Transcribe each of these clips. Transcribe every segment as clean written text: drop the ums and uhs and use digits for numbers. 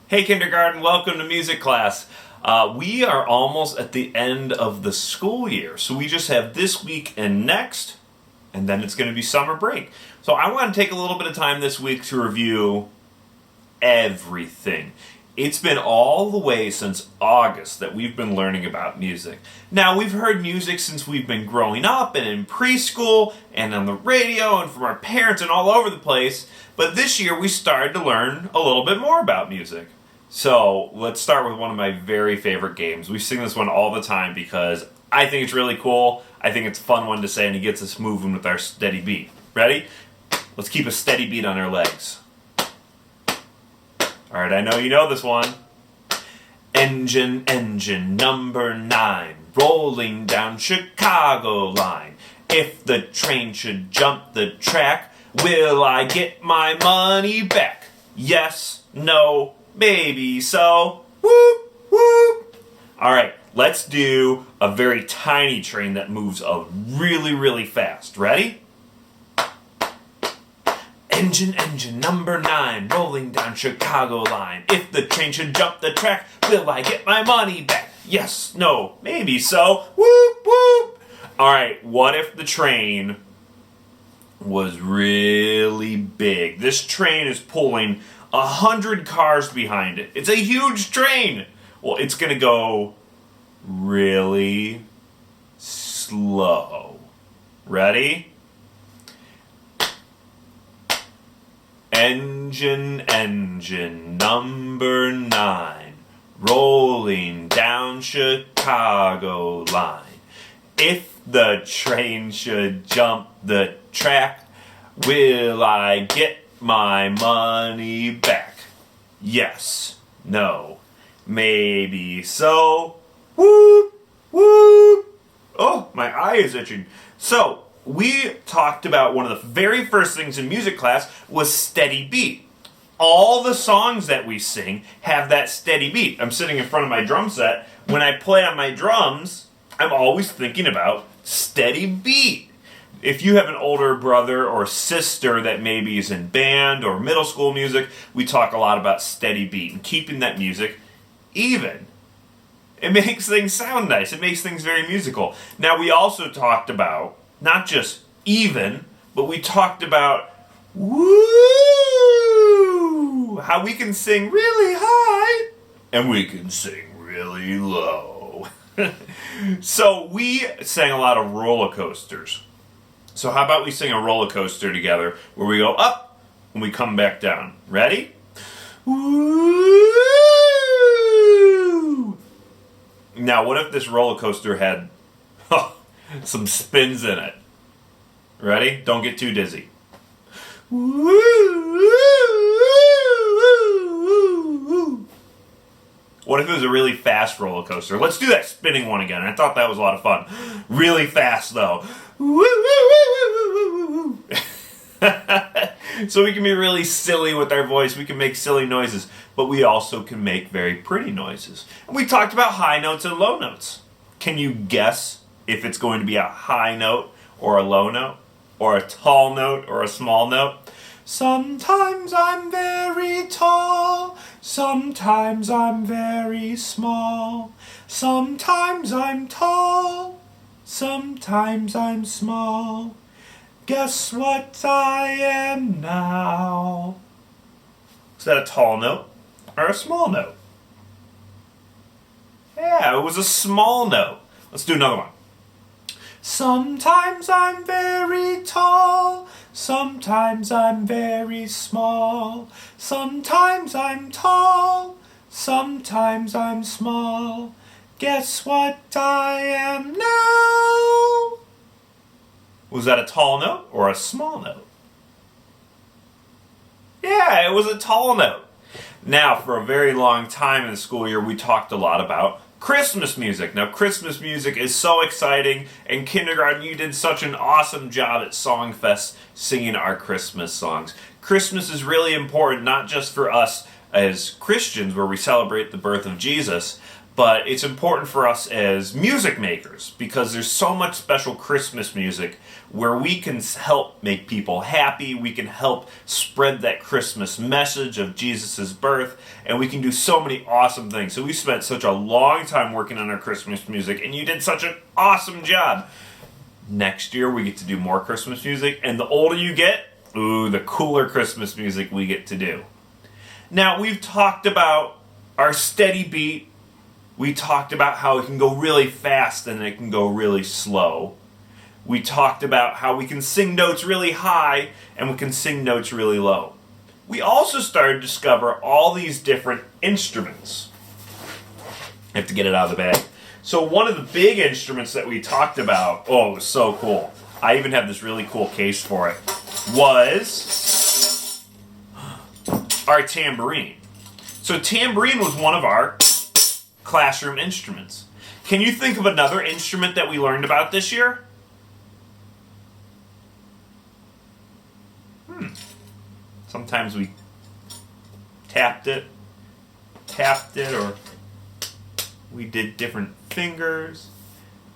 Hey kindergarten, welcome to music class. We are almost at the end of the school year, so we just have this week and next, and then it's going to be summer break. So I want to take a little bit of time this week to review everything. It's been all the way since August that we've been learning about music. Now, we've heard music since we've been growing up and in preschool and on the radio and from our parents and all over the place, but this year we started to learn a little bit more about music. So let's start with one of my very favorite games. We sing this one all the time because I think it's really cool. I think it's a fun one to say, and it gets us moving with our steady beat. Ready? Let's keep a steady beat on our legs. All right, I know you know this one. Engine, engine, number 9, rolling down Chicago line. If the train should jump the track, will I get my money back? Yes, no, maybe so. Whoop, whoop. All right, let's do a very tiny train that moves really, really fast. Ready? Engine, engine, number 9, rolling down Chicago line. If the train should jump the track, will I get my money back? Yes, no, maybe so. Whoop, whoop. All right, what if the train was really big? This train is pulling 100 cars behind it. It's a huge train. Well, it's going to go really slow. Ready? Engine, engine, number 9, rolling down Chicago line. If the train should jump the track, will I get my money back? Yes, no, maybe so. Whoop, whoop. Oh, my eye is itching. So, we talked about one of the very first things in music class was steady beat. All the songs that we sing have that steady beat. I'm sitting in front of my drum set. When I play on my drums, I'm always thinking about steady beat. If you have an older brother or sister that maybe is in band or middle school music, we talk a lot about steady beat and keeping that music even. It makes things sound nice. It makes things very musical. Now, we also talked about not just even, but we talked about woo, how we can sing really high and we can sing really low. So we sang a lot of roller coasters. So how about we sing a roller coaster together where we go up and we come back down. Ready? Woo! Now, what if this roller coaster had some spins in it? Ready? Don't get too dizzy. What if it was a really fast roller coaster? Let's do that spinning one again. I thought that was a lot of fun. Really fast, though. So we can be really silly with our voice. We can make silly noises, but we also can make very pretty noises. And we talked about high notes and low notes. Can you guess if it's going to be a high note or a low note, or a tall note or a small note? Sometimes I'm very tall, sometimes I'm very small, sometimes I'm tall, sometimes I'm small. Guess what I am now? Is that a tall note or a small note? Yeah, it was a small note. Let's do another one. Sometimes I'm very tall, sometimes I'm very small, sometimes I'm tall, sometimes I'm small. Guess what I am now? Was that a tall note or a small note? Yeah, it was a tall note. Now, for a very long time in the school year, we talked a lot about Christmas music. Now, Christmas music is so exciting, and kindergarten, you did such an awesome job at Songfest singing our Christmas songs. Christmas is really important, not just for us as Christians, where we celebrate the birth of Jesus, but it's important for us as music makers because there's so much special Christmas music where we can help make people happy, we can help spread that Christmas message of Jesus' birth, and we can do so many awesome things. So we spent such a long time working on our Christmas music, and you did such an awesome job. Next year we get to do more Christmas music, and the older you get, the cooler Christmas music we get to do. Now, we've talked about our steady beat. We talked about how it can go really fast and it can go really slow. We talked about how we can sing notes really high and we can sing notes really low. We also started to discover all these different instruments. I have to get it out of the bag. So one of the big instruments that we talked about, it was so cool. I even have this really cool case for it, was our tambourine. So tambourine was one of our classroom instruments. Can you think of another instrument that we learned about this year? Sometimes we tapped it, or we did different fingers.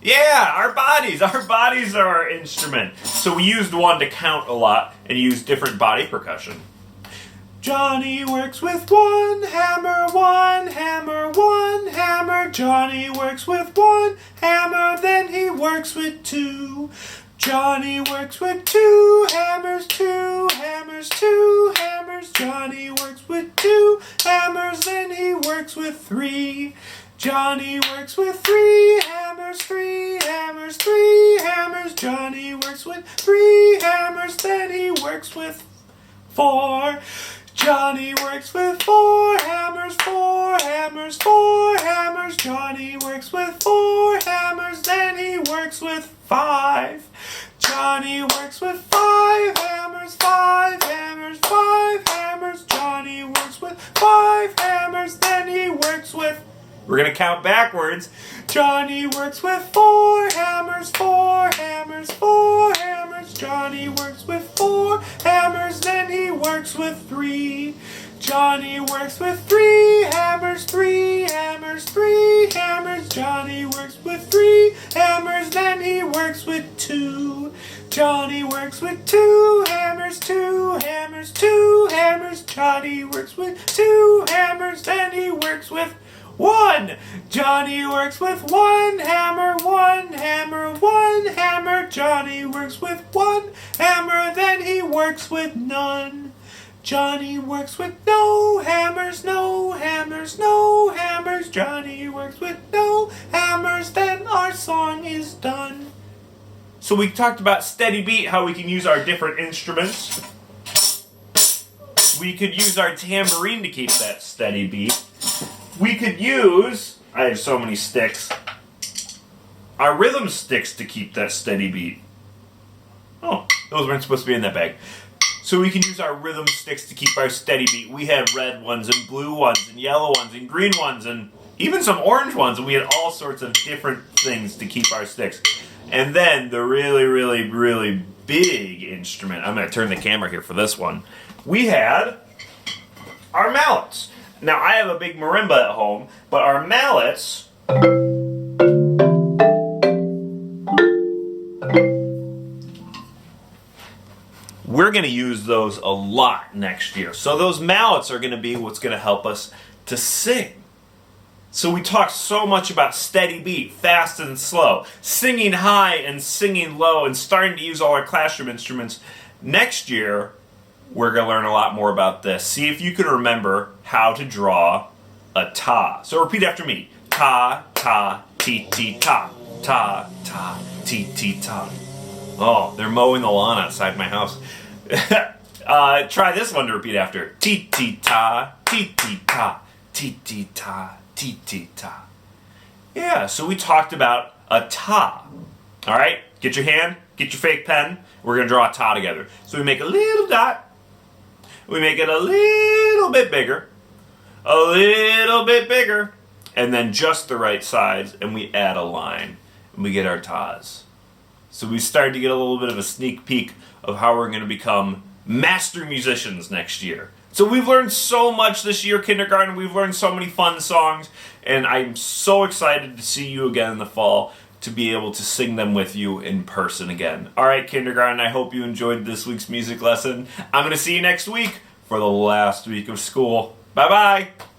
Yeah, our bodies. Our bodies are our instrument. So we used one to count a lot and used different body percussion. Johnny works with one hammer, one hammer, one hammer. Johnny works with one hammer, then he works with two. Johnny works with two hammers, two hammers, two hammers. Johnny works with two hammers, then he works with three. Johnny works with three hammers, three hammers, three hammers. Johnny works with three hammers, then he works with four. Johnny works with four hammers, four hammers, four hammers. Johnny works with four hammers, then he works with five. Johnny works with five hammers, five hammers, five hammers. Johnny works with five hammers, then he works with... We're going to count backwards. Johnny works with four hammers, four hammers, four hammers. Johnny works with four hammers, then he works with three. Johnny works with three hammers, three hammers, three hammers. Johnny works with three hammers, then he works with two. Johnny works with two hammers, two hammers, two hammers. Johnny works with two hammers, then he works with one. Johnny works with one hammer, one hammer, one hammer. Johnny works with one hammer, then he works with none. Johnny works with no hammers, no hammers, no hammers. Johnny works with no hammers, then our song is done. So we talked about steady beat, how we can use our different instruments. We could use our tambourine to keep that steady beat. We could use, I have so many sticks, our rhythm sticks to keep that steady beat. Oh, those weren't supposed to be in that bag. So we can use our rhythm sticks to keep our steady beat. We had red ones and blue ones and yellow ones and green ones and even some orange ones. And we had all sorts of different things to keep our sticks. And then the really, really, really big instrument, I'm going to turn the camera here for this one. We had our mallets. Now, I have a big marimba at home, but our mallets... we're going to use those a lot next year. So those mallets are going to be what's going to help us to sing. So we talked so much about steady beat, fast and slow, singing high and singing low, and starting to use all our classroom instruments. Next year, we're going to learn a lot more about this. See if you can remember how to draw a ta. So repeat after me. Ta, ta, ti, ti, ta. Ta, ta, ti, ti, ta. Oh, they're mowing the lawn outside my house. Try this one to repeat after. Ti, ti, ta, ti, ti, ta. Ti, ti, ta, ti, ti, ta. Yeah, so we talked about a ta. All right, get your hand, get your fake pen. We're going to draw a ta together. So we make a little dot. We make it a little bit bigger, and then just the right size, and we add a line, and we get our tas. So we started to get a little bit of a sneak peek of how we're going to become master musicians next year. So we've learned so much this year, kindergarten. We've learned so many fun songs, and I'm so excited to see you again in the fall to be able to sing them with you in person again. All right, kindergarten, I hope you enjoyed this week's music lesson. I'm going to see you next week for the last week of school. Bye-bye.